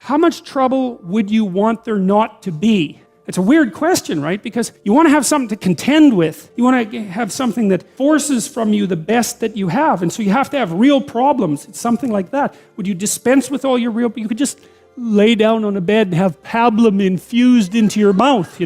how much trouble would you want there not to be? It's a weird question, right? Because you want to have something to contend with. You want to have something that forces from you the best that you have. And so you have to have real problems. It's something like that. Would you dispense with all your real... You could just lay down on a bed and have pablum infused into your mouth,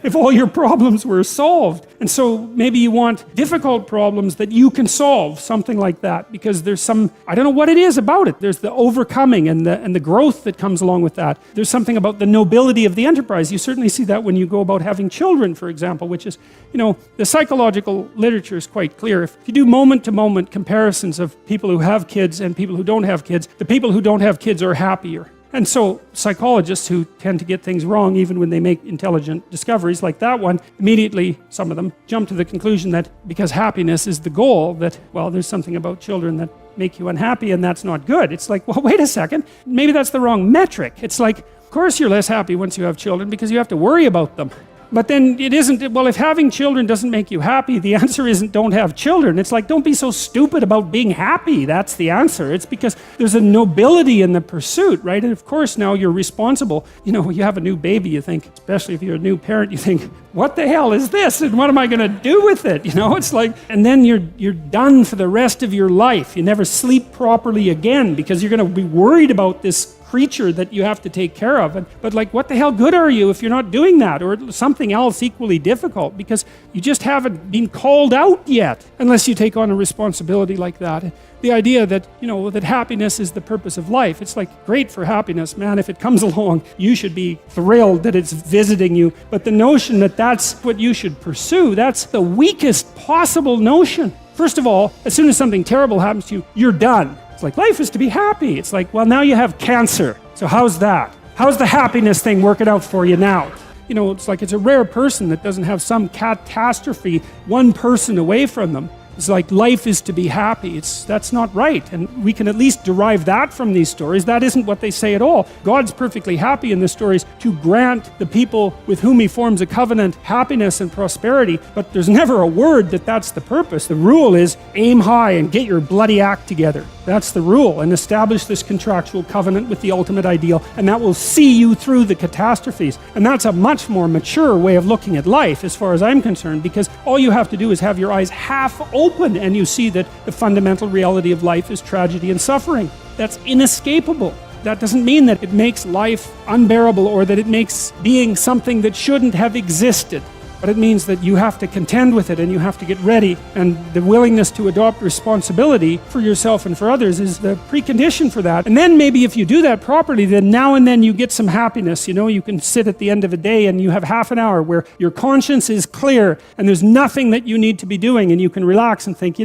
if all your problems were solved. And so maybe you want difficult problems that you can solve, something like that, because there's some, I don't know what it is about it. There's the overcoming and the growth that comes along with that. There's something about the nobility of the enterprise. You certainly see that when you go about having children, for example, which is, the psychological literature is quite clear. If you do moment-to-moment comparisons of people who have kids and people who don't have kids, the people who don't have kids are happier. And so psychologists who tend to get things wrong even when they make intelligent discoveries like that one, immediately, some of them, jump to the conclusion that because happiness is the goal, that, well, there's something about children that make you unhappy and that's not good. It's like, well, wait a second, maybe that's the wrong metric. It's like, of course you're less happy once you have children because you have to worry about them. But then it isn't, well, if having children doesn't make you happy, the answer isn't don't have children. It's like, don't be so stupid about being happy. That's the answer. It's because there's a nobility in the pursuit, right? And of course now you're responsible. You have a new baby, you think, especially if you're a new parent, you think, what the hell is this? And what am I going to do with it? It's like, and then you're done for the rest of your life. You never sleep properly again because you're going to be worried about this creature that you have to take care of. But like, what the hell good are you if you're not doing that? Or something else equally difficult, because you just haven't been called out yet, unless you take on a responsibility like that. The idea that, that happiness is the purpose of life. It's like, great for happiness, man. If it comes along, you should be thrilled that it's visiting you. But the notion that that's what you should pursue, that's the weakest possible notion. First of all, as soon as something terrible happens to you, you're done. It's like, life is to be happy. It's like, well, now you have cancer. So how's that? How's the happiness thing working out for you now? It's like, it's a rare person that doesn't have some catastrophe one person away from them. It's like, life is to be happy. That's not right. And we can at least derive that from these stories. That isn't what they say at all. God's perfectly happy in the stories to grant the people with whom he forms a covenant happiness and prosperity, but there's never a word that that's the purpose. The rule is aim high and get your bloody act together. That's the rule, and establish this contractual covenant with the ultimate ideal, and that will see you through the catastrophes. And that's a much more mature way of looking at life, as far as I'm concerned, because all you have to do is have your eyes half open, and you see that the fundamental reality of life is tragedy and suffering. That's inescapable. That doesn't mean that it makes life unbearable or that it makes being something that shouldn't have existed. But it means that you have to contend with it and you have to get ready. And the willingness to adopt responsibility for yourself and for others is the precondition for that. And then maybe if you do that properly, then now and then you get some happiness. You can sit at the end of a day and you have half an hour where your conscience is clear and there's nothing that you need to be doing, and you can relax and think,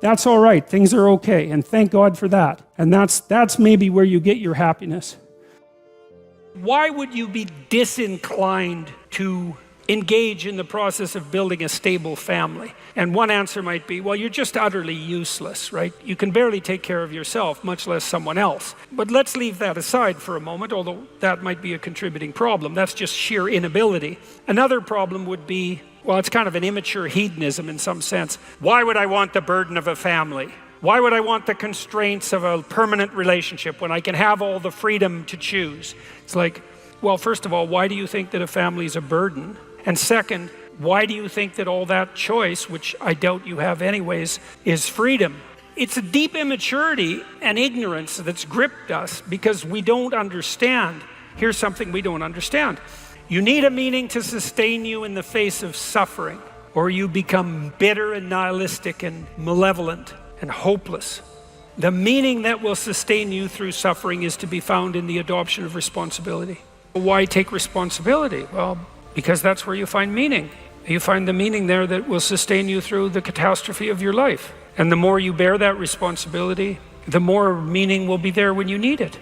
that's all right. Things are okay. And thank God for that. And that's maybe where you get your happiness. Why would you be disinclined to engage in the process of building a stable family? And one answer might be, well, you're just utterly useless, right? You can barely take care of yourself, much less someone else. But let's leave that aside for a moment, although that might be a contributing problem. That's just sheer inability. Another problem would be, well, it's kind of an immature hedonism in some sense. Why would I want the burden of a family? Why would I want the constraints of a permanent relationship when I can have all the freedom to choose? It's like, well, first of all, why do you think that a family is a burden? And second, why do you think that all that choice, which I doubt you have anyways, is freedom? It's a deep immaturity and ignorance that's gripped us because we don't understand. Here's something we don't understand. You need a meaning to sustain you in the face of suffering, or you become bitter and nihilistic and malevolent and hopeless. The meaning that will sustain you through suffering is to be found in the adoption of responsibility. Why take responsibility? Well, because that's where you find meaning. You find the meaning there that will sustain you through the catastrophe of your life. And the more you bear that responsibility, the more meaning will be there when you need it.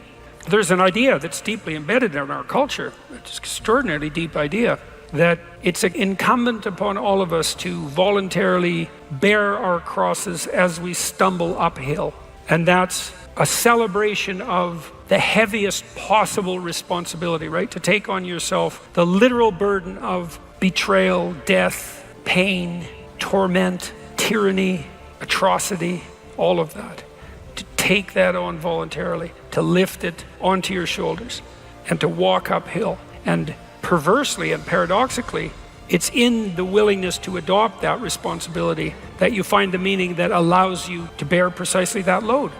There's an idea that's deeply embedded in our culture, it's an extraordinarily deep idea, that it's incumbent upon all of us to voluntarily bear our crosses as we stumble uphill. And that's a celebration of the heaviest possible responsibility, right? To take on yourself the literal burden of betrayal, death, pain, torment, tyranny, atrocity, all of that. To take that on voluntarily, to lift it onto your shoulders. and to walk uphill. And perversely and paradoxically, it's in the willingness to adopt that responsibility that you find the meaning that allows you to bear precisely that load.